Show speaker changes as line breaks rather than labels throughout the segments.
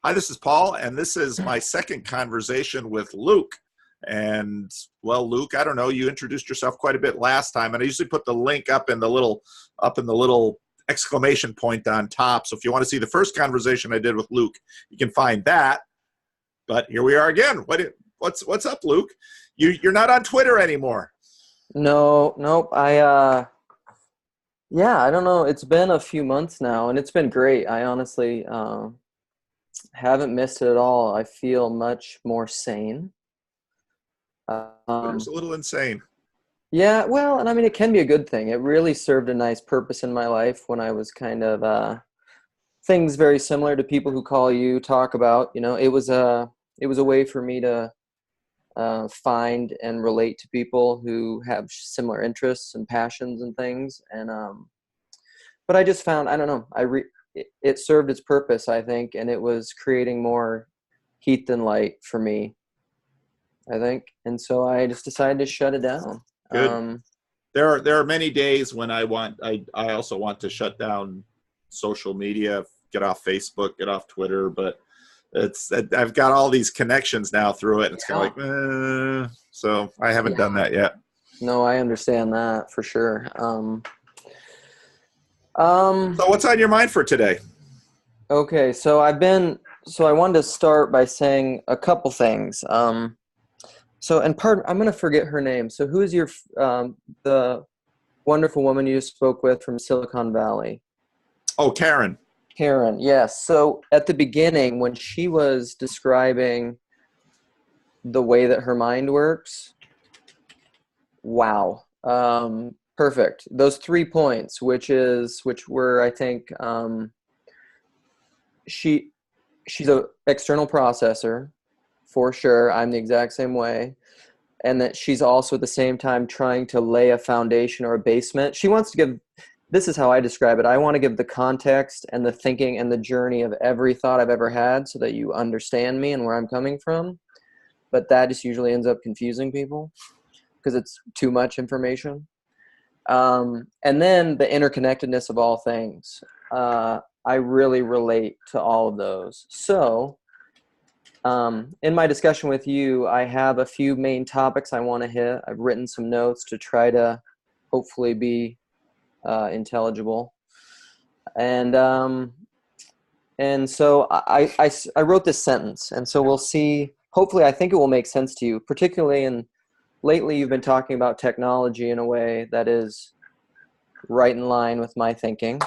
Hi, this is Paul, and this is my second conversation with Luke. And well, Luke, I don't know, you introduced yourself quite a bit last time, and I usually put the link up in the little exclamation point on top. So if you want to see the first conversation I did with Luke, you can find that. But here we are again. What's up, Luke? You're not on Twitter anymore.
No, nope. Yeah, I don't know. It's been a few months now, and it's been great. I honestly haven't missed it at all. I feel much more sane.
Twitter's
Um,
a little insane.
yeah, well, and I mean, it can be a good thing. It really served a nice purpose in my life when I was kind of things very similar to people who call you talk about. It was a way for me to find and relate to people who have similar interests and passions and things. And but I just found, I don't know, it served its purpose, I think, and it was creating more heat than light for me, I think. And so I just decided to shut it down.
Good. There are many days when I also want to shut down social media, get off Facebook, get off Twitter, but I've got all these connections now through it, and it's kind of like, so I haven't done that yet.
No, I understand that for sure.
So what's on your mind for today?
Okay, so I wanted to start by saying a couple things. I'm going to forget her name. So who is the wonderful woman you spoke with from Silicon Valley?
Oh, Karen.
Karen, yes. So at the beginning, when she was describing the way that her mind works, wow. Perfect. Those 3 points, which were, I think, she's a external processor, for sure. I'm the exact same way. And that she's also at the same time trying to lay a foundation or a basement. She wants to give, this is how I describe it, I want to give the context and the thinking and the journey of every thought I've ever had so that you understand me and where I'm coming from. But that just usually ends up confusing people because it's too much information. And then the interconnectedness of all things. I really relate to all of those. So in my discussion with you, I have a few main topics I want to hit. I've written some notes to try to hopefully be intelligible. And so I wrote this sentence, and so we'll see. Hopefully, I think it will make sense to you, particularly lately you've been talking about technology in a way that is right in line with my thinking.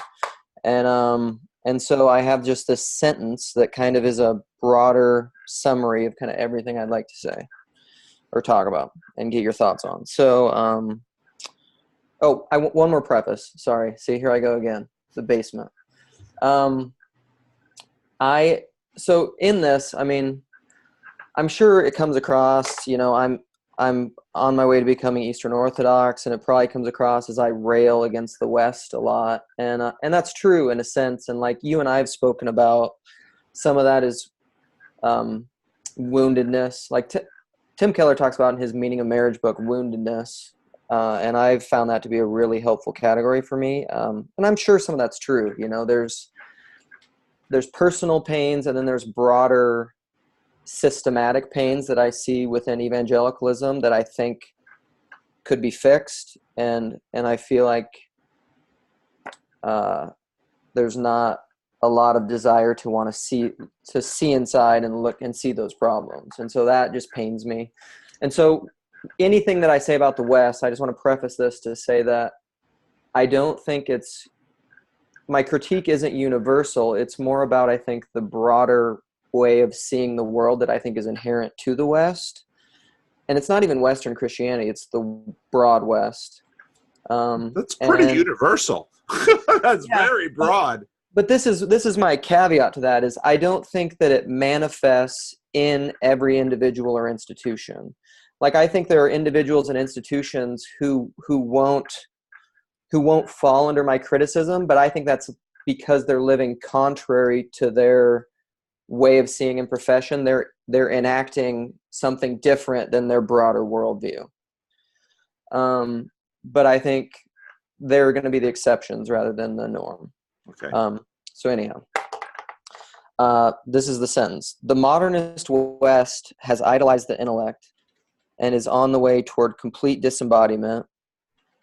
And so I have just this sentence that kind of is a broader summary of kind of everything I'd like to say or talk about and get your thoughts on. So, one more preface. Sorry. See, here I go again. The basement. So in this, I mean, I'm sure it comes across, I'm on my way to becoming Eastern Orthodox, and it probably comes across as I rail against the West a lot. And that's true in a sense. And like you and I have spoken about, some of that is woundedness. Like Tim Keller talks about in his Meaning of Marriage book, woundedness. And I've found that to be a really helpful category for me. And I'm sure some of that's true. There's personal pains, and then there's broader systematic pains that I see within evangelicalism that I think could be fixed. And I feel like there's not a lot of desire to want to see inside and look and see those problems. And so that just pains me. And so anything that I say about the West, I just want to preface this to say that I don't think my critique isn't universal. It's more about, I think, the broader way of seeing the world that I think is inherent to the West. And it's not even Western Christianity, it's the broad West.
That's pretty universal. That's very broad.
But this is my caveat to that, is I don't think that it manifests in every individual or institution. Like, I think there are individuals and institutions who won't fall under my criticism, but I think that's because they're living contrary to their way of seeing in profession. They're enacting something different than their broader worldview. But I think they're going to be the exceptions rather than the norm.
Okay.
So anyhow, This is the sentence. The modernist West has idolized the intellect and is on the way toward complete disembodiment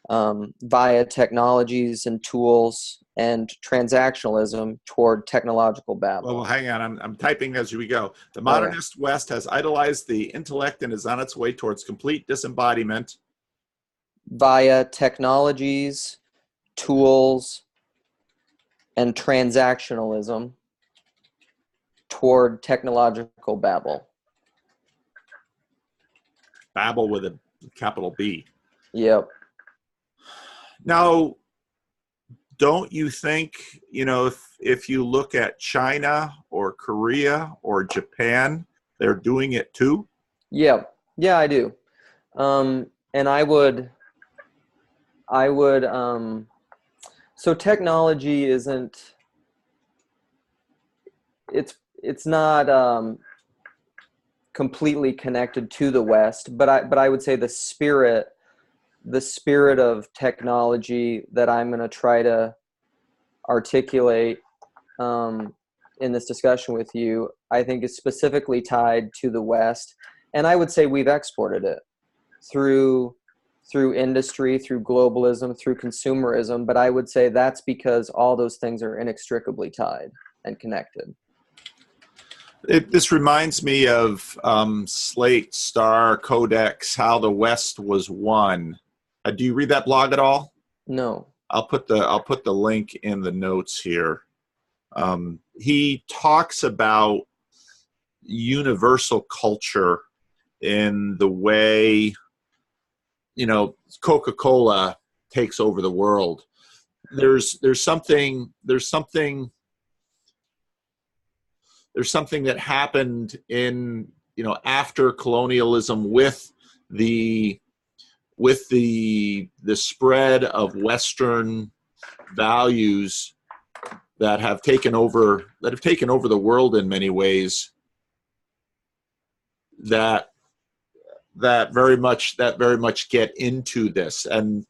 via technologies and tools and transactionalism toward technological Babel.
Well, hang on. I'm typing as we go. The modernist West has idolized the intellect and is on its way towards complete disembodiment
via technologies, tools, and transactionalism toward technological Babel.
Babel with a capital B.
Yep.
Now, don't you think, if you look at China or Korea or Japan, they're doing it too?
Yeah, I do. And I would, so technology isn't, it's not completely connected to the West, but I would say the spirit of technology that I'm going to try to articulate in this discussion with you, I think is specifically tied to the West. And I would say we've exported it through industry, through globalism, through consumerism. But I would say that's because all those things are inextricably tied and connected.
This reminds me of Slate, Star, Codex, How the West Was Won. Do you read that blog at all?
No.
I'll put the link in the notes here. He talks about universal culture in the way, Coca-Cola takes over the world. There's something that happened in, after colonialism with the spread of Western values that have taken over the world in many ways, that very much get into this. And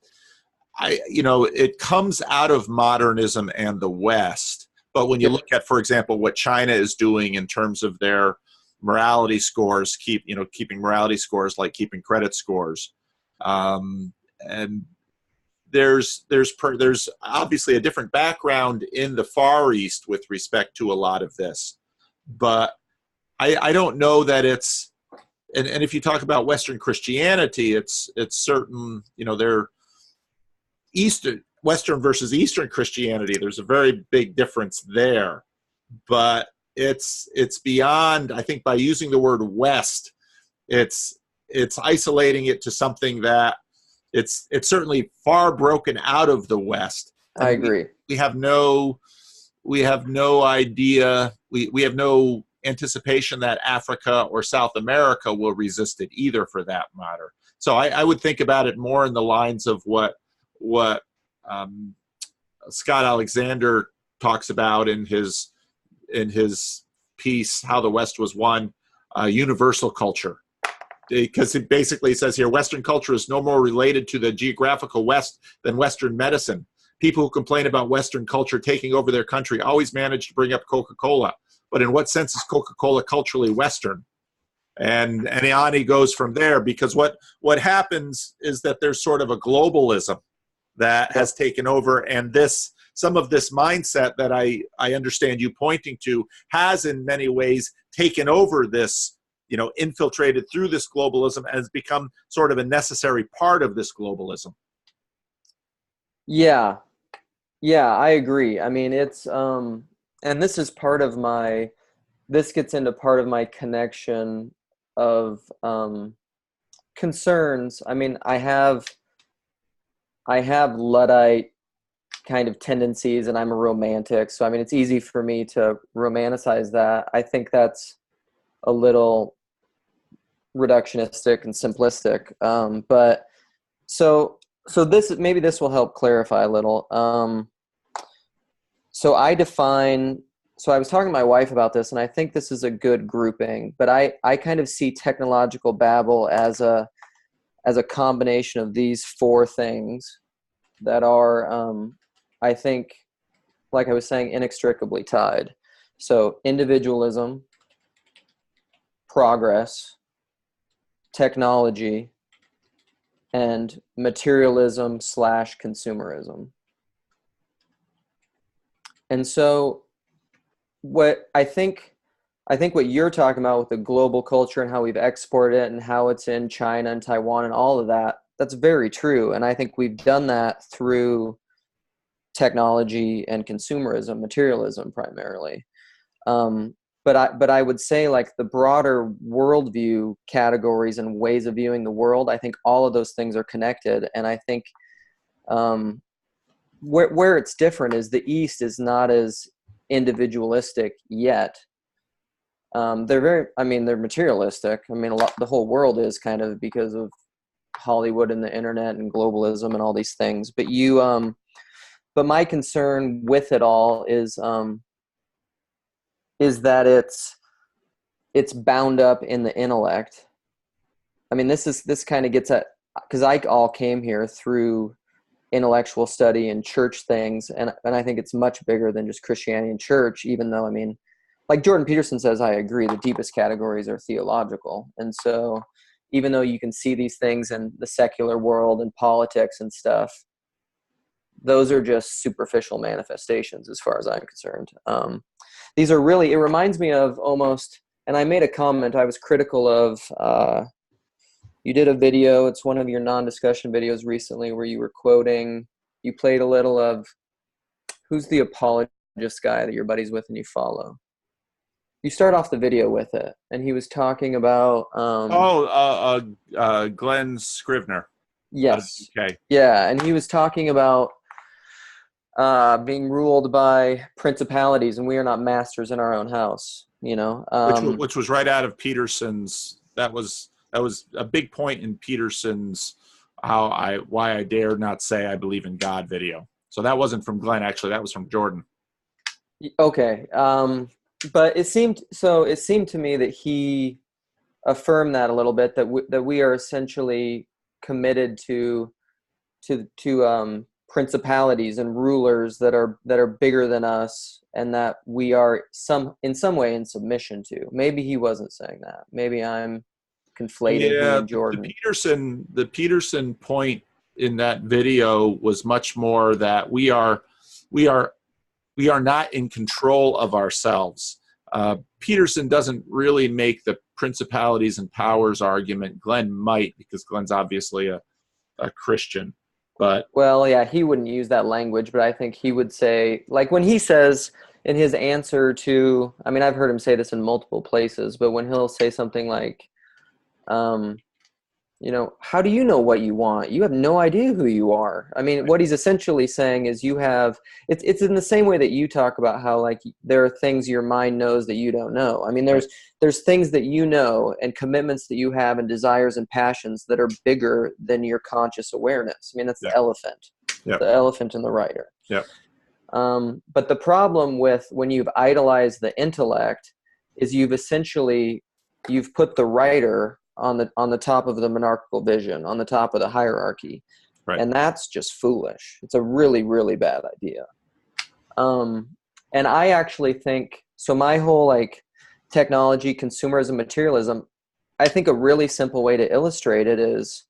it comes out of modernism and the West. But when you look at, for example, what China is doing in terms of their morality scores, keeping morality scores like keeping credit scores, and there's obviously a different background in the Far East with respect to a lot of this, but I don't know that it's, and if you talk about Western Christianity, it's certain, they're Western versus Eastern Christianity, there's a very big difference there. But it's beyond, I think, by using the word West, it's isolating it to something that it's certainly far broken out of the West.
I agree.
We have no idea, we have no anticipation that Africa or South America will resist it either, for that matter. So I would think about it more in the lines of what Scott Alexander talks about in his piece, How the West Was Won, universal culture. Because it basically says here, Western culture is no more related to the geographical West than Western medicine. People who complain about Western culture taking over their country always manage to bring up Coca-Cola. But in what sense is Coca-Cola culturally Western? And on he goes from there, because what happens is that there's sort of a globalism that has taken over, and some of this mindset that I understand you pointing to has in many ways taken over this, infiltrated through this globalism and has become sort of a necessary part of this globalism.
Yeah, I agree. I mean, it's, and this is this gets into part of my connection of concerns. I mean, I have Luddite kind of tendencies, and I'm a romantic. So, I mean, it's easy for me to romanticize that. I think that's a little reductionistic and simplistic. But so maybe this will help clarify a little. So I was talking to my wife about this, and I think this is a good grouping, but I kind of see technological Babel as a combination of these four things that are, I think, like I was saying, inextricably tied. So individualism, progress, technology, and materialism / consumerism. And so what I think what you're talking about with the global culture and how we've exported it and how it's in China and Taiwan and all of that, that's very true. And I think we've done that through technology and consumerism, materialism primarily. But I would say, like, the broader worldview categories and ways of viewing the world, I think all of those things are connected. And I think where it's different is the East is not as individualistic yet. They're materialistic. I mean, the whole world is, kind of, because of Hollywood and the internet and globalism and all these things. But but my concern with it all is that it's bound up in the intellect. I mean, this kind of gets at, because I all came here through intellectual study and church things, and I think it's much bigger than just Christianity and church, even though, I mean, like Jordan Peterson says, I agree, the deepest categories are theological. And so even though you can see these things in the secular world and politics and stuff, those are just superficial manifestations as far as I'm concerned. These are really, it reminds me of almost, and I made a comment, I was critical of, you did a video, it's one of your non-discussion videos recently, where you were quoting, you played a little of, who's the apologist guy that you're buddies with and you follow? You start off the video with it, and he was talking about...
Glen Scrivener.
Yes.
Okay.
Yeah, and he was talking about being ruled by principalities, and we are not masters in our own house, you know.
Which was right out of Peterson's. That was a big point in Peterson's why I dare not say I believe in God video. So that wasn't from Glenn, actually. That was from Jordan.
Okay. But it seemed to me that he affirmed that a little bit, that we are essentially committed to principalities and rulers that are bigger than us, and that we are in some way in submission to. Maybe he wasn't saying that. Maybe I'm conflating he and Jordan.
The Peterson point in that video was much more that we are not in control of ourselves. Peterson doesn't really make the principalities and powers argument. Glenn might, because Glenn's obviously a Christian. But
well, yeah, he wouldn't use that language, but I think he would say, like when he says in his answer to, I mean, I've heard him say this in multiple places, but when he'll say something like, how do you know what you want? You have no idea who you are. I mean, what he's essentially saying is it's in the same way that you talk about how, like, there are things your mind knows that you don't know. I mean, there's things that you know and commitments that you have and desires and passions that are bigger than your conscious awareness. I mean, that's the elephant, the elephant in the writer.
Yeah.
But the problem with when you've idolized the intellect is you've put the writer on the top of the monarchical vision, on the top of the hierarchy. Right. And that's just foolish. It's a really, really bad idea. And I actually think, so my whole, like, technology, consumerism, materialism, I think a really simple way to illustrate it is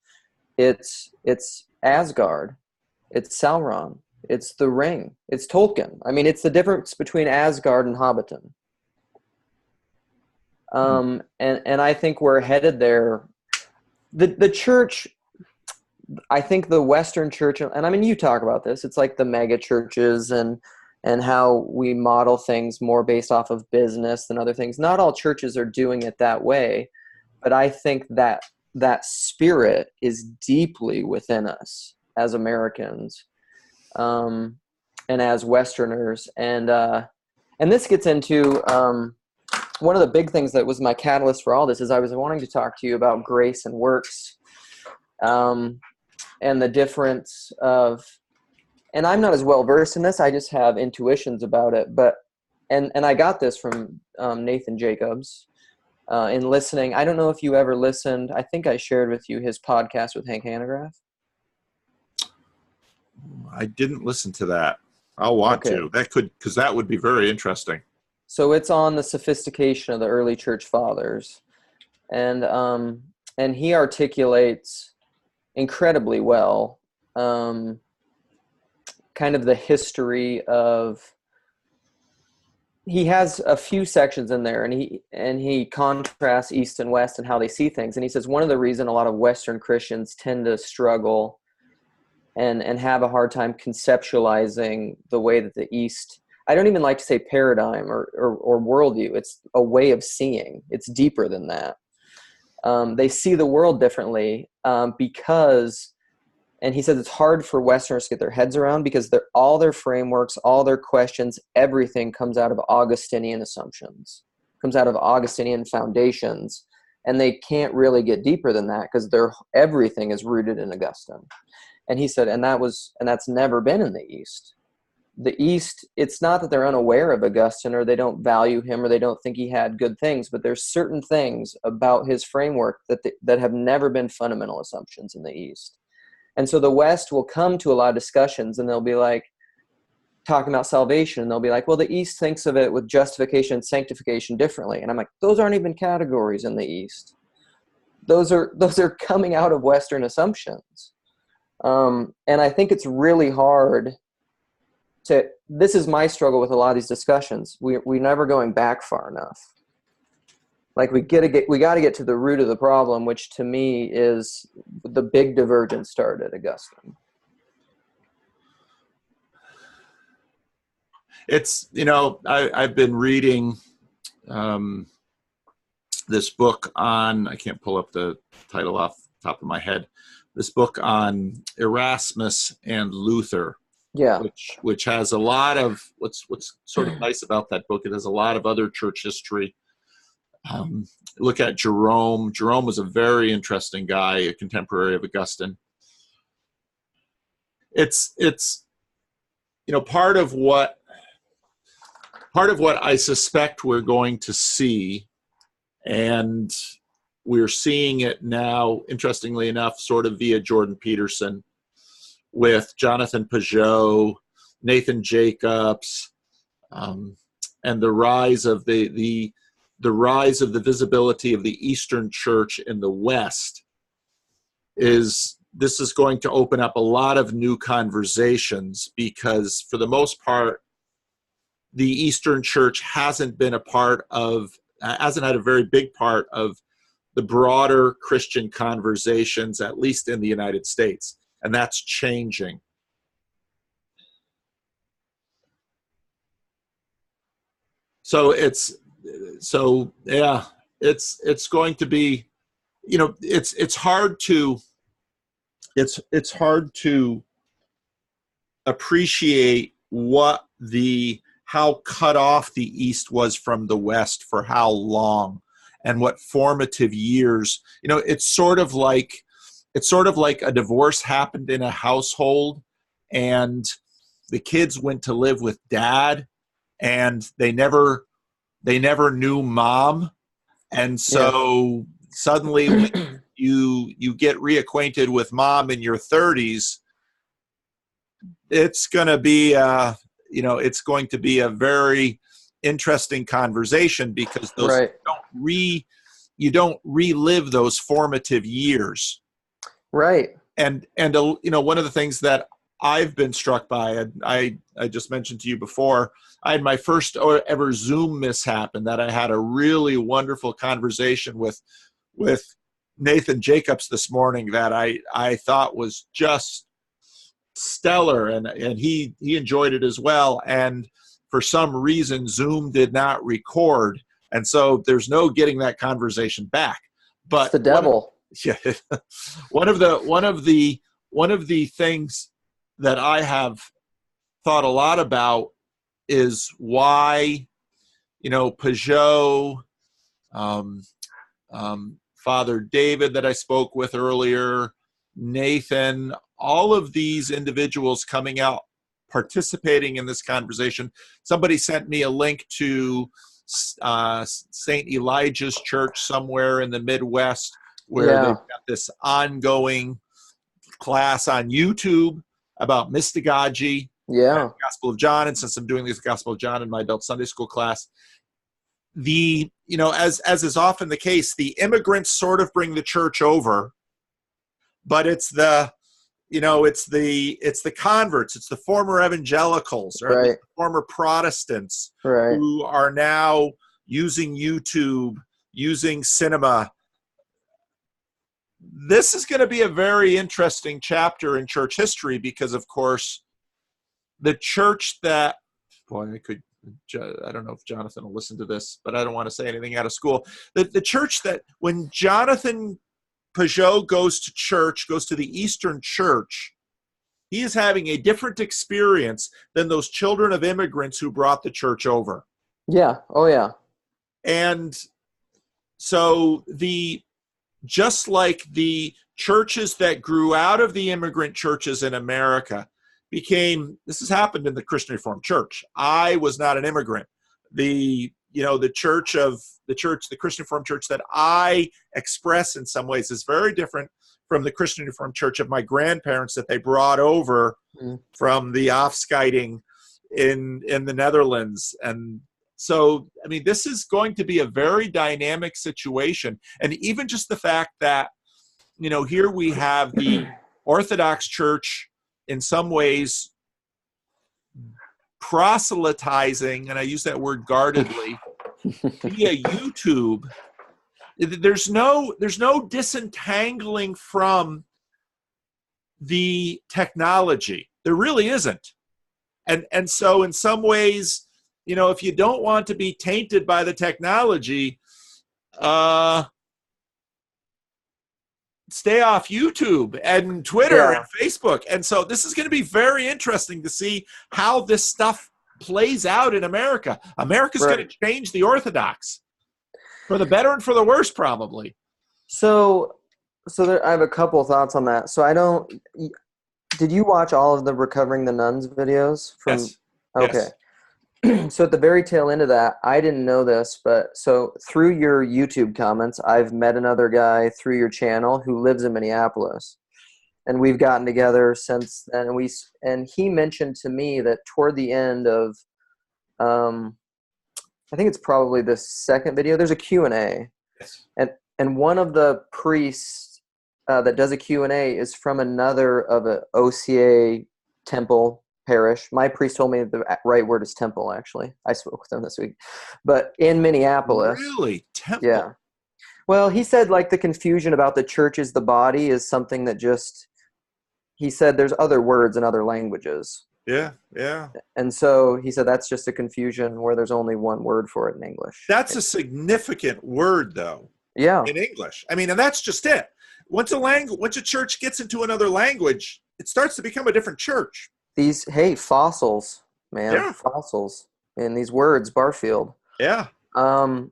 it's Asgard, it's Sauron, it's the Ring, it's Tolkien. I mean, it's the difference between Asgard and Hobbiton. And I think we're headed there. The church, I think the Western church, and I mean, you talk about this, it's like the mega churches and how we model things more based off of business than other things. Not all churches are doing it that way, but I think that spirit is deeply within us as Americans, and as Westerners. And this gets into, one of the big things that was my catalyst for all this is I was wanting to talk to you about grace and works, and the difference of, and I'm not as well versed in this, I just have intuitions about it, but, and I got this from Nathan Jacobs in listening. I don't know if you ever listened, I think I shared with you his podcast with Hank Hannegraff.
I didn't listen to that. I'll want to. Because that would be very interesting.
So it's on the sophistication of the early church fathers. And he articulates incredibly well kind of the history of, he has a few sections in there, and he contrasts East and West and how they see things. And he says one of the reasons a lot of Western Christians tend to struggle and have a hard time conceptualizing the way that the East, I don't even like to say paradigm or worldview. It's a way of seeing. It's deeper than that. They see the world differently because, and he says it's hard for Westerners to get their heads around because all their frameworks, all their questions, everything comes out of Augustinian assumptions, comes out of Augustinian foundations, and they can't really get deeper than that because everything is rooted in Augustine. And he said, and that's never been in the East. The East, it's not that they're unaware of Augustine or they don't value him or they don't think he had good things, but there's certain things about his framework that have never been fundamental assumptions in the East. And so the West will come to a lot of discussions and they'll be like talking about salvation, and they'll be like, well, the East thinks of it with justification and sanctification differently. And I'm like, those aren't even categories in the East. Those are coming out of Western assumptions. And I think it's really hard this is my struggle with a lot of these discussions. We're never going back far enough. Like we got to get to the root of the problem, which to me is the big divergence started at Augustine.
It's, I've been reading this book on, I can't pull up the title off the top of my head, this book on Erasmus and Luther.
Yeah,
which has a lot of what's sort of nice about that book. It has a lot of other church history. Look at Jerome. Jerome was a very interesting guy, a contemporary of Augustine. It's part of what I suspect we're going to see, and we're seeing it now, interestingly enough, sort of via Jordan Peterson, with Jonathan Pajot, Nathan Jacobs, and the rise of the rise of the visibility of the Eastern Church in the West. This is going to open up a lot of new conversations because, for the most part, the Eastern Church hasn't had a very big part of the broader Christian conversations, at least in the United States. And that's changing. So it's going to be, it's hard to appreciate how cut off the East was from the West for how long, and what formative years. It's sort of like a divorce happened in a household and the kids went to live with dad and they never knew mom. And so suddenly when you get reacquainted with mom in your 30s, it's going to be a very interesting conversation because you don't relive those formative years.
Right.
And one of the things that I've been struck by, I just mentioned to you before, I had my first ever Zoom mishap, and that I had a really wonderful conversation with Nathan Jacobs this morning that I thought was just stellar, and he enjoyed it as well. And for some reason, Zoom did not record, and so there's no getting that conversation back. But
it's the devil.
One of the things that I have thought a lot about is why, Pajot, Father David that I spoke with earlier, Nathan, all of these individuals coming out, participating in this conversation. Somebody sent me a link to St. Elijah's Church somewhere in the Midwest, where they've got this ongoing class on YouTube about mystagogy, Gospel of John. And since I'm doing this Gospel of John in my adult Sunday school class, as is often the case, the immigrants sort of bring the church over, but it's the converts, it's the former evangelicals, or at
Right.
least the former Protestants,
Right.
who are now using YouTube, using cinema. This is going to be a very interesting chapter in church history because, of course, the church that, boy, I don't know if Jonathan will listen to this, but I don't want to say anything out of school. The church that, when Jonathan Peugeot goes to the Eastern Church, he is having a different experience than those children of immigrants who brought the church over.
Yeah. Oh, yeah.
And so just like the churches that grew out of the immigrant churches in America this has happened in the Christian Reformed Church. I was not an immigrant. The Christian Reformed Church that I express in some ways is very different from the Christian Reformed Church of my grandparents that they brought over from the Afscheiding in the Netherlands. And so, I mean, this is going to be a very dynamic situation. And even just the fact that, here we have the Orthodox Church in some ways proselytizing, and I use that word guardedly, via YouTube. There's no disentangling from the technology. There really isn't. And so in some ways, if you don't want to be tainted by the technology, stay off YouTube and Twitter and Facebook. And so this is going to be very interesting to see how this stuff plays out in America. America's going to change the Orthodox for the better and for the worse, probably.
So I have a couple of thoughts on that. Did you watch all of the Recovering the Nuns videos?
Yes.
Okay.
Yes.
So at the very tail end of that, I didn't know this, but so through your YouTube comments, I've met another guy through your channel who lives in Minneapolis, and we've gotten together since then. And he mentioned to me that toward the end of, I think it's probably the second video, there's a Q&A.
Yes.
And one of the priests that does a Q&A is from another of an OCA temple parish. My priest told me the right word is temple, actually. I spoke with him this week. But in Minneapolis.
Really? Temple?
Yeah. Well, he said like the confusion about the church is the body is something that he said there's other words in other languages.
Yeah, yeah.
And so he said that's just a confusion where there's only one word for it in English.
That's a significant word, though.
Yeah.
In English. I mean, and that's just it. Once a church gets into another language, it starts to become a different church.
These, fossils, man. Yeah. Fossils. And these words, Barfield.
Yeah.
So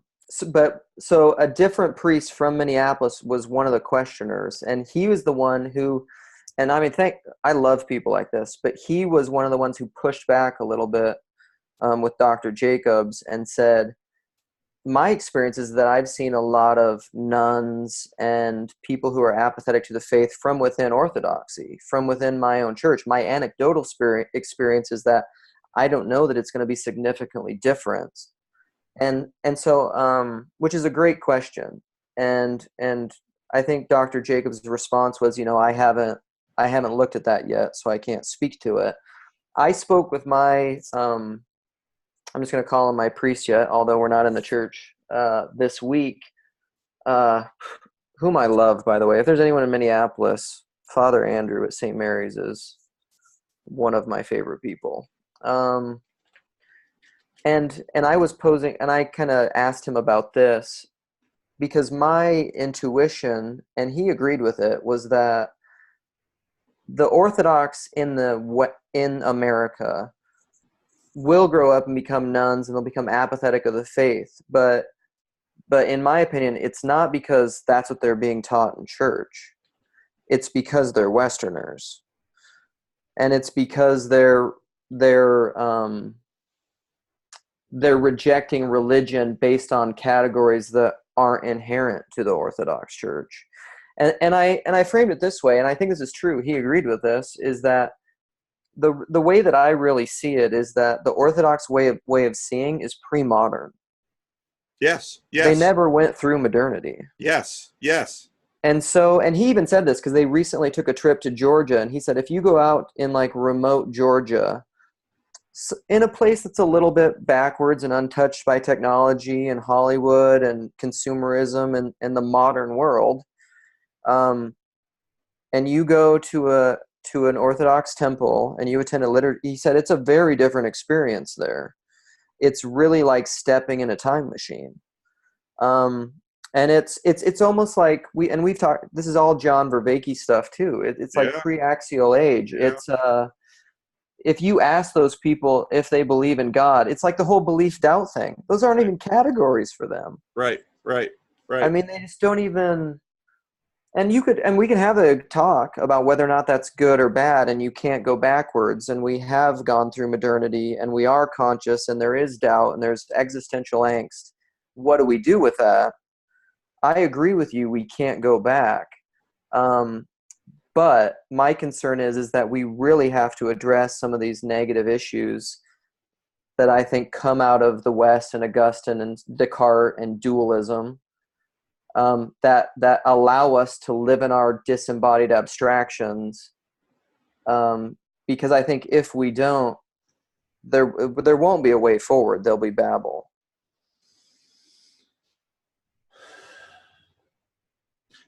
a different priest from Minneapolis was one of the questioners, and he was the one who, and I mean, I love people like this, but he was one of the ones who pushed back a little bit with Dr. Jacobs and said, my experience is that I've seen a lot of nuns and people who are apathetic to the faith from within Orthodoxy, from within my own church. My anecdotal experience is that I don't know that it's going to be significantly different. And so, which is a great question. And I think Dr. Jacobs' response was, I haven't looked at that yet, so I can't speak to it. I spoke with my, I'm just going to call him my priest yet, although we're not in the church, this week, whom I love, by the way. If there's anyone in Minneapolis, Father Andrew at St. Mary's is one of my favorite people. And I was posing, and I kind of asked him about this, because my intuition, and he agreed with it, was that the Orthodox in America will grow up and become nuns, and they'll become apathetic of the faith. But in my opinion, it's not because that's what they're being taught in church. It's because they're Westerners, and it's because they're rejecting religion based on categories that aren't inherent to the Orthodox Church. And I framed it this way, and I think this is true. He agreed with this, is that the way that I really see it is that the Orthodox way of seeing is pre-modern.
Yes.
They
Yes.
never went through modernity.
Yes. Yes.
And so, and he even said this because they recently took a trip to Georgia, and he said, if you go out in like remote Georgia, in a place that's a little bit backwards and untouched by technology and Hollywood and consumerism and the modern world, and you go to an Orthodox temple and you attend a liturgy, he said it's a very different experience there. It's really like stepping in a time machine. And it's almost like we've talked, this is all John Vervaeke stuff too. It's like pre-axial age.
Yeah.
It's if you ask those people if they believe in God, it's like the whole belief doubt thing. Those aren't even categories for them.
Right.
I mean, they just don't even, and we can have a talk about whether or not that's good or bad, and you can't go backwards, and we have gone through modernity, and we are conscious, and there is doubt, and there's existential angst. What do we do with that? I agree with you, we can't go back. But my concern is that we really have to address some of these negative issues that I think come out of the West and Augustine and Descartes and dualism, that allow us to live in our disembodied abstractions. Because I think if we don't, there won't be a way forward. There'll be Babel.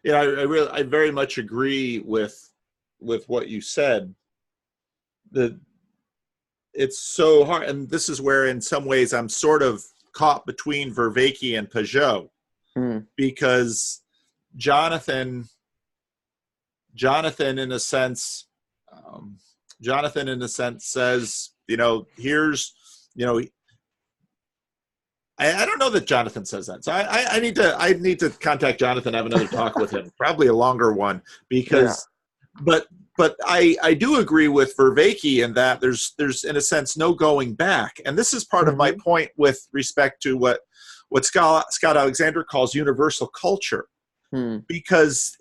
Yeah, I very much agree with what you said. It's so hard, and this is where, in some ways, I'm sort of caught between Vervaeke and Peugeot, because Jonathan, in a sense, says, here's, I don't know that Jonathan says that. So I need to contact Jonathan, have another talk with him, probably a longer one, because, but I do agree with Vervaeke in that there's in a sense no going back. And this is part of my point with respect to what Scott Alexander calls universal culture, because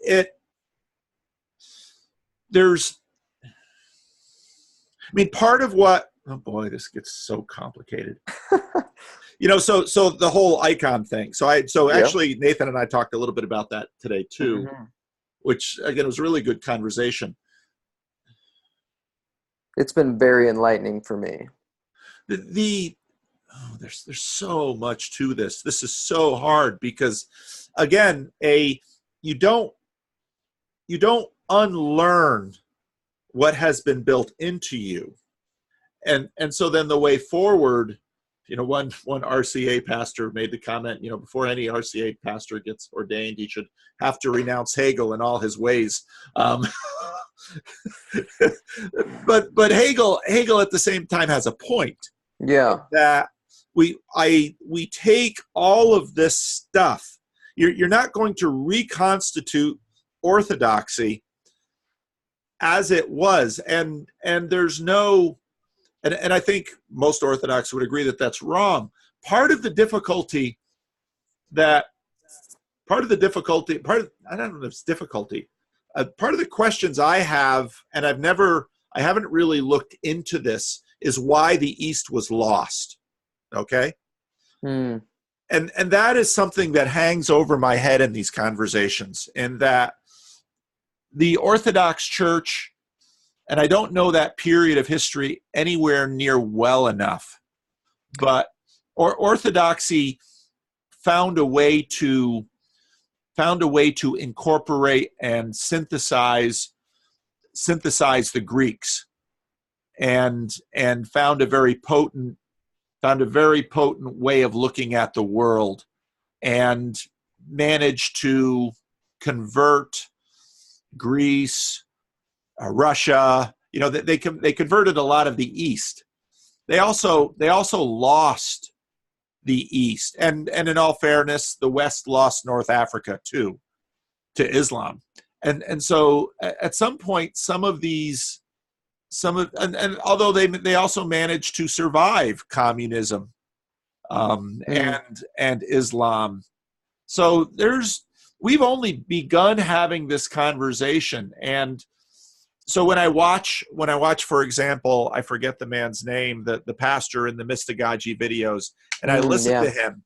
part of what, oh boy, this gets so complicated. So the whole icon thing. Actually, Nathan and I talked a little bit about that today too, which again was a really good conversation.
It's been very enlightening for me.
There's so much to this. This is so hard because, again, you don't unlearn what has been built into you, and so then the way forward. One RCA pastor made the comment, before any RCA pastor gets ordained, he should have to renounce Hegel and all his ways. But Hegel at the same time has a point.
Yeah.
That we take all of this stuff. You're not going to reconstitute orthodoxy as it was, and there's no. And I think most Orthodox would agree that that's wrong. Part of the difficulty, part of the questions I have, and I haven't really looked into this, is why the East was lost. Okay? And that is something that hangs over my head in these conversations, in that the Orthodox Church, and I don't know that period of history anywhere near well enough, but Orthodoxy found a way to incorporate and synthesize the Greeks, and found a very potent way of looking at the world, and managed to convert Greece, Russia. They converted a lot of the East. They also lost the East, and in all fairness, the West lost North Africa too, to Islam. And so at some point, and although they also managed to survive communism and Islam. So we've only begun having this conversation. And so when I watch, for example, I forget the man's name, the pastor in the Mystagogy videos, and I listen to him,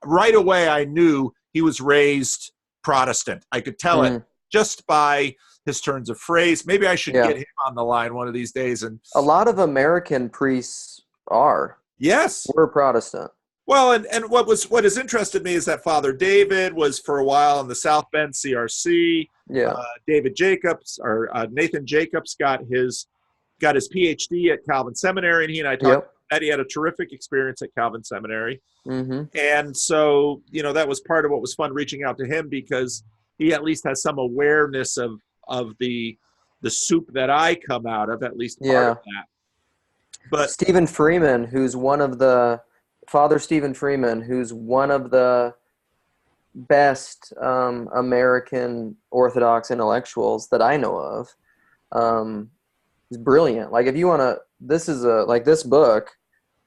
right away I knew he was raised Protestant. I could tell it just by his turns of phrase. Maybe I should get him on the line one of these days. And
a lot of American priests are.
Yes.
We're Protestant.
Well, and what has interested me is that Father David was for a while in the South Bend CRC.
Yeah.
David Jacobs or Nathan Jacobs got his PhD at Calvin Seminary, and he and I talked about that. He had a terrific experience at Calvin Seminary. And so, that was part of what was fun reaching out to him, because he at least has some awareness of the soup that I come out of, at least part of that. But
Stephen Freeman, Father Stephen Freeman, who's one of the best American Orthodox intellectuals that I know of, is brilliant. Like, if you want to, this book,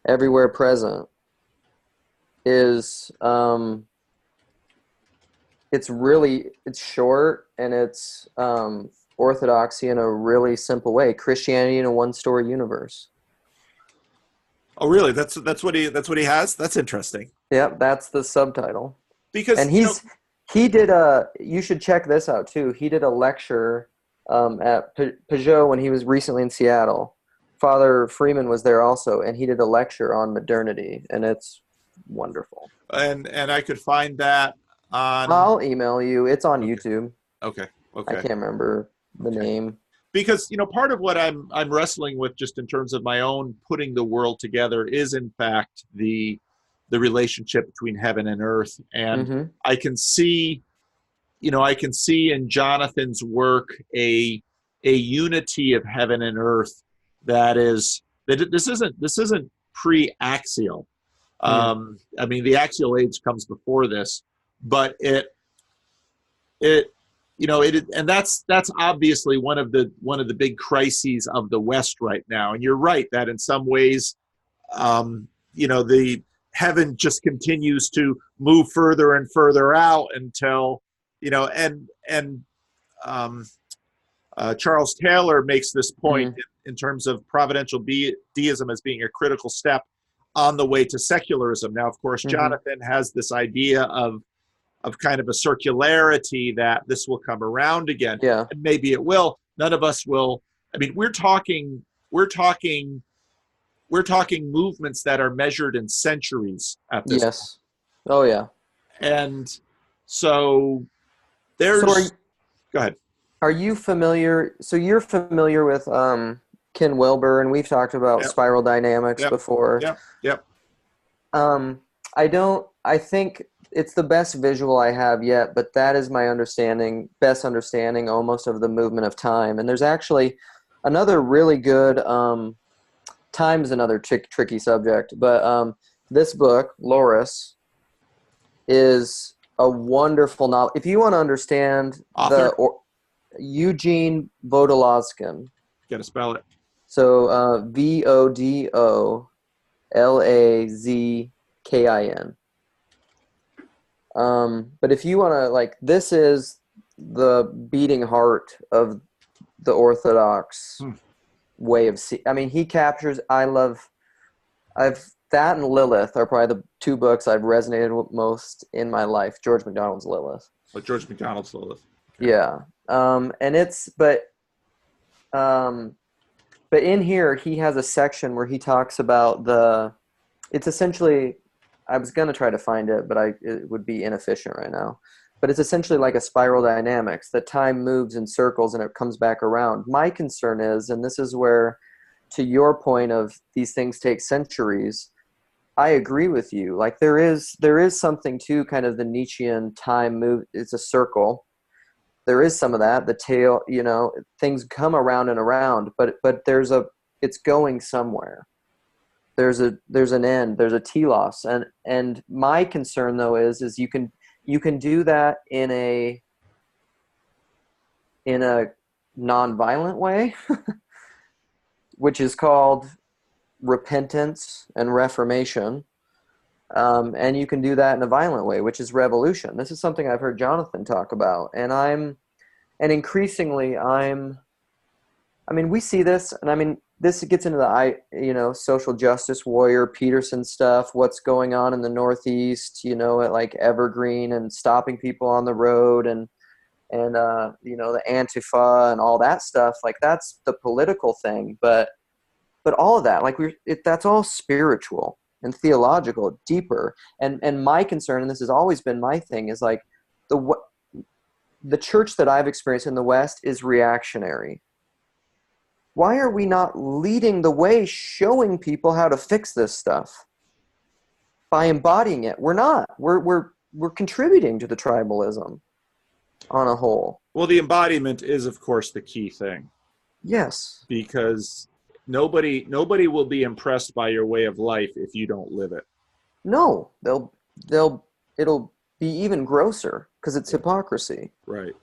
Everywhere Present, is it's short, and it's orthodoxy in a really simple way. Christianity in a one-story universe.
Oh, really? That's what he has? That's interesting.
Yep, that's the subtitle.
Because
he did you should check this out too. He did a lecture at Peugeot when he was recently in Seattle. Father Freeman was there also, and he did a lecture on modernity, and it's wonderful.
And I could find that on...
I'll email you. It's on YouTube.
Okay.
I can't remember the name.
Because, part of what I'm wrestling with, just in terms of my own putting the world together, is in fact the relationship between heaven and earth. And I can see in Jonathan's work a unity of heaven and earth this isn't pre-axial. I mean, the axial age comes before this, but and that's obviously one of the big crises of the West right now. And you're right that in some ways, the heaven just continues to move further and further out until, Charles Taylor makes this point in terms of providential deism as being a critical step on the way to secularism. Now, of course, Jonathan has this idea of kind of a circularity, that this will come around again.
Yeah.
And maybe it will. None of us will. I mean, we're talking movements that are measured in centuries at this point.
Oh, yeah.
And so there's... Go ahead.
Are you familiar? So you're familiar with Ken Wilber, and we've talked about spiral dynamics before.
Yep.
I think it's the best visual I have yet, but that is my best understanding almost of the movement of time. And there's actually another really good, time is another tricky subject, but this book, Laurus, is a wonderful novel. If you want to understand Eugene Vodolazkin.
Got to spell it.
So Vodolazkin. But if you want to, this is the beating heart of the Orthodox way of seeing. I mean, he captures. That and Lilith are probably the two books I've resonated with most in my life. George MacDonald's Lilith.
George MacDonald's Lilith. Okay.
Yeah. But in here he has a section where he talks about it's essentially, I was going to try to find it, but it would be inefficient right now. But it's essentially like a spiral dynamics, that time moves in circles and it comes back around. My concern is, and this is where, to your point of these things take centuries, I agree with you. Like there is something to kind of the Nietzschean time move. It's a circle. There is some of that. The tail, things come around and around, but it's going somewhere. There's an end. There's a telos, and my concern though is you can do that in a non-violent way, which is called repentance and reformation, and you can do that in a violent way, which is revolution. This is something I've heard Jonathan talk about, and increasingly we see this, and I mean, this gets into the social justice warrior Peterson stuff, what's going on in the Northeast, at like Evergreen and stopping people on the road and the Antifa and all that stuff. Like that's the political thing, but all of that, like that's all spiritual and theological, deeper. And my concern, and this has always been my thing, is like the church that I've experienced in the West is reactionary. Why are we not leading the way, showing people how to fix this stuff by embodying it? We're not. We're contributing to the tribalism on a whole.
Well, the embodiment is, of course, the key thing.
Yes.
Because nobody will be impressed by your way of life if you don't live it.
No, it'll be even grosser because it's hypocrisy.
Right.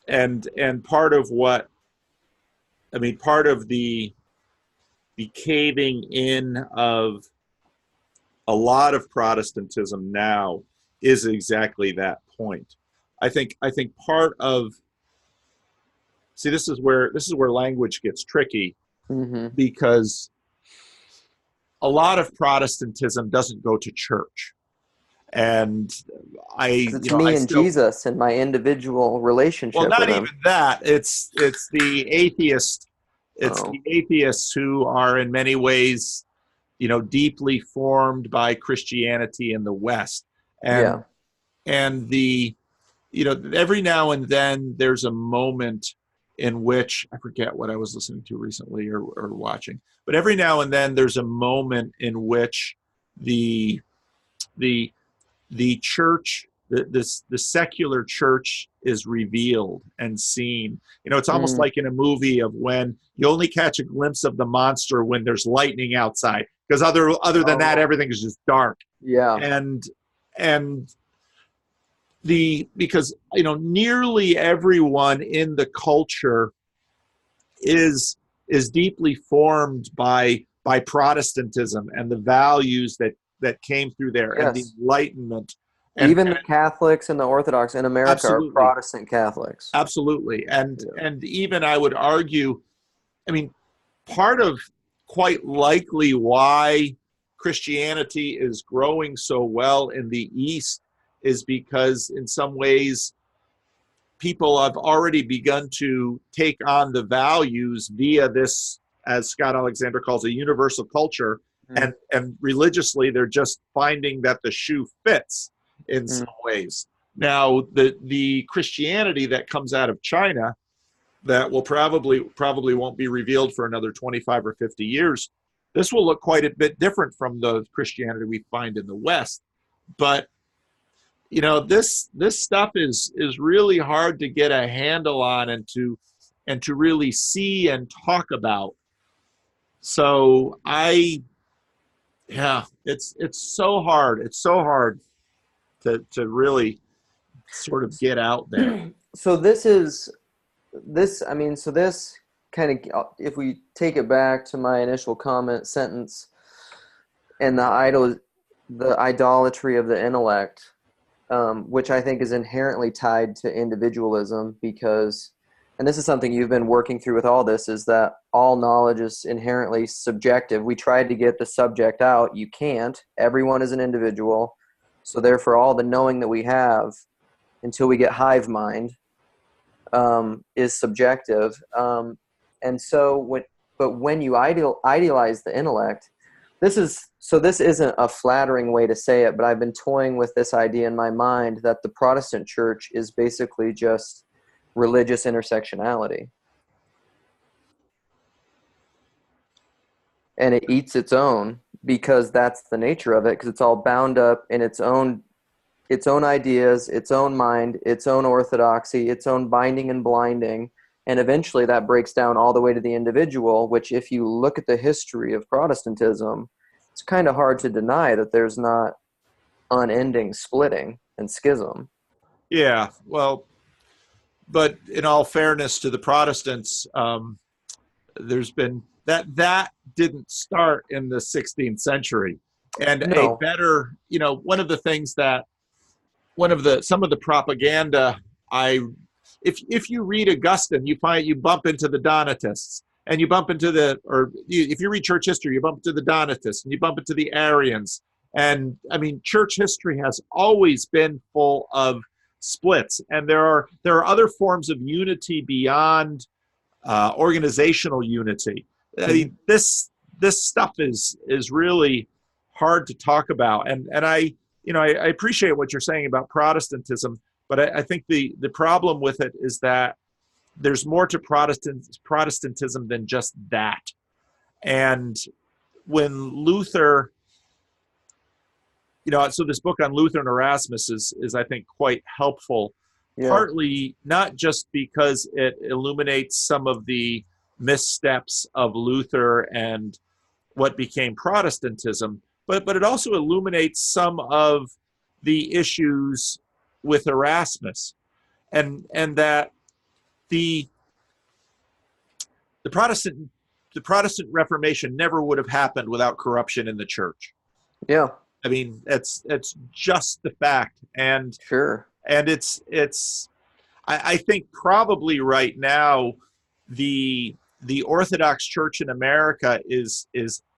And part of the caving in of a lot of Protestantism now is exactly that point. I think part of, see, this is where language gets tricky, because a lot of Protestantism doesn't go to church. And
Jesus and my individual relationship.
Well, not
with
even
him.
that. It's the atheist. The atheists who are in many ways, deeply formed by Christianity in the West. And every now and then there's a moment in which, I forget what I was listening to recently or watching, but every now and then there's a moment in which the church, the secular church, is revealed and seen. It's almost like in a movie of when you only catch a glimpse of the monster when there's lightning outside, because other than that, everything is just dark.
Yeah.
Because nearly everyone in the culture is deeply formed by Protestantism and the values that came through there, and the Enlightenment.
Even the Catholics and the Orthodox in America are Protestant Catholics.
Absolutely. And even I would argue, part of quite likely why Christianity is growing so well in the East is because in some ways people have already begun to take on the values via this, as Scott Alexander calls, a universal culture. And religiously, they're just finding that the shoe fits in some ways. Now, the Christianity that comes out of China, that will probably won't be revealed for another 25 or 50 years, this will look quite a bit different from the Christianity we find in the West. But this stuff is really hard to get a handle on and to really see and talk about. So it's so hard. It's so hard to really sort of get out there.
So this kind of, if we take it back to my initial sentence and the idolatry of the intellect, which I think is inherently tied to individualism, because, and this is something you've been working through with all this, is that all knowledge is inherently subjective. We tried to get the subject out. You can't. Everyone is an individual. So therefore, all the knowing that we have until we get hive mind is subjective. And so when you idealize the intellect, this isn't a flattering way to say it, but I've been toying with this idea in my mind that the Protestant church is basically just religious intersectionality. And it eats its own, because that's the nature of it, because it's all bound up in its own ideas, its own mind, its own orthodoxy, its own binding and blinding. And eventually that breaks down all the way to the individual, which, if you look at the history of Protestantism, it's kind of hard to deny that there's not unending splitting and schism.
Yeah, well, but in all fairness to the Protestants, there's been that didn't start in the 16th century. And a better, one of the things that, some of the propaganda, if you read Augustine, you bump into the Donatists. and you bump into the, if you read church history, you bump into the Donatists and you bump into the Arians. And I mean, church history has always been full of splits, and there are other forms of unity beyond organizational unity. I mean, this stuff is really hard to talk about, and I appreciate what you're saying about Protestantism, but I think the problem with it is that there's more to Protestantism than just that. And when Luther, so this book on Luther and Erasmus is I think quite helpful, partly not just because it illuminates some of the missteps of Luther and what became Protestantism, but it also illuminates some of the issues with Erasmus, and that the Protestant Reformation never would have happened without corruption in the church.
Yeah.
I mean, it's just the fact. And
sure.
And I think probably right now the Orthodox Church in America is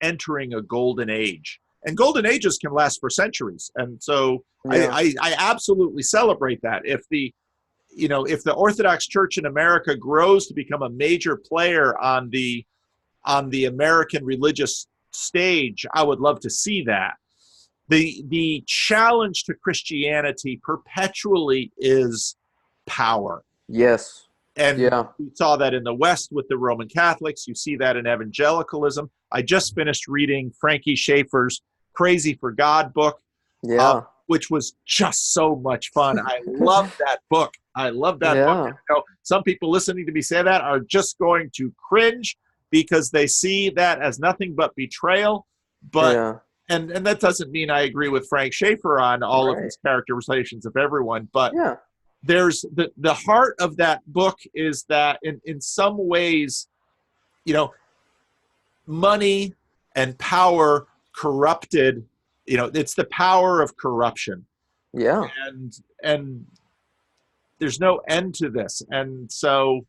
entering a golden age. And golden ages can last for centuries. And so I absolutely celebrate that. If the Orthodox Church in America grows to become a major player on the American religious stage, I would love to see that. The challenge to Christianity perpetually is power.
Yes.
And we saw that in the West with the Roman Catholics. You see that in evangelicalism. I just finished reading Frankie Schaeffer's Crazy for God book, which was just so much fun. I love that book. I love that book. Some people listening to me say that are just going to cringe because they see that as nothing but betrayal. But and that doesn't mean I agree with Frank Schaeffer on all of his characterizations of everyone. But there's the heart of that book is that in some ways, money and power corrupted, it's the power of corruption. Yeah. And there's no end to this. And so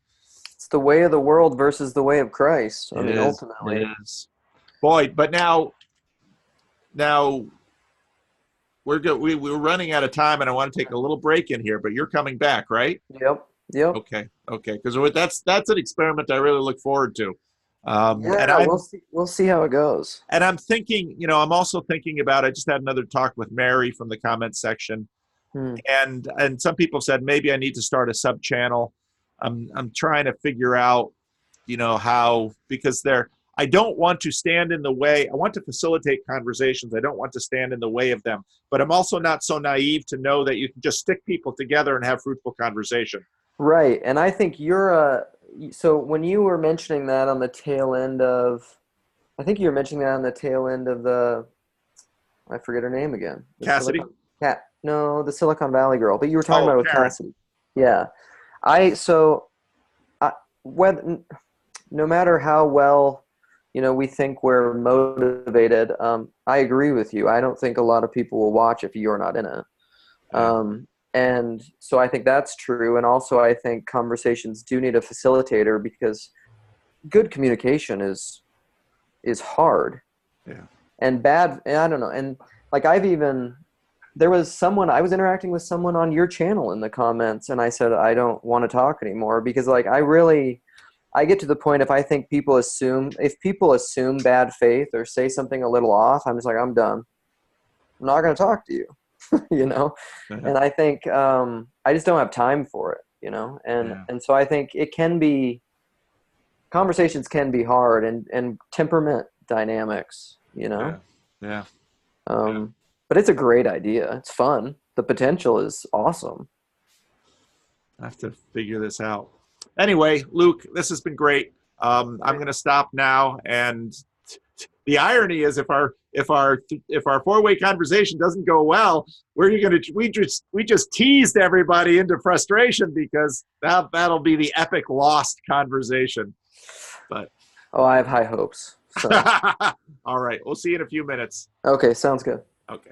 it's the way of the world versus the way of Christ. I mean, ultimately.
It is. Boy, but now we're running out of time, and I want to take a little break in here, but you're coming back, right?
Yep.
Okay. Because that's an experiment I really look forward to.
We'll see how it goes.
And I'm thinking, I'm also thinking about, I just had another talk with Mary from the comments section. And some people said, maybe I need to start a sub channel. I'm trying to figure out, how, because I don't want to stand in the way. I want to facilitate conversations. I don't want to stand in the way of them, but I'm also not so naive to know that you can just stick people together and have fruitful conversation.
Right. And I think so when you were mentioning that on the tail end of, I forget her name again.
Cassidy?
The Silicon Valley girl, but you were talking about it with Karen. Cassidy. Yeah. No matter how well, we think we're motivated, I agree with you. I don't think a lot of people will watch if you're not in it. And so I think that's true. And also I think conversations do need a facilitator because good communication is hard. Yeah. And bad, I don't know. And like I was interacting with someone on your channel in the comments, and I said, I don't want to talk anymore because like I get to the point if I think people assume bad faith or say something a little off, I'm just like, I'm done. I'm not going to talk to you, And I think I just don't have time for it, And so I think conversations can be hard and temperament dynamics,
Yeah.
But it's a great idea. It's fun. The potential is awesome.
I have to figure this out. Anyway, Luke, this has been great. I'm going to stop now. And the irony is, if our 4-way conversation doesn't go well, we just teased everybody into frustration because that'll be the epic lost conversation. But
I have high hopes. So.
All right, we'll see you in a few minutes.
Okay, sounds good.
Okay.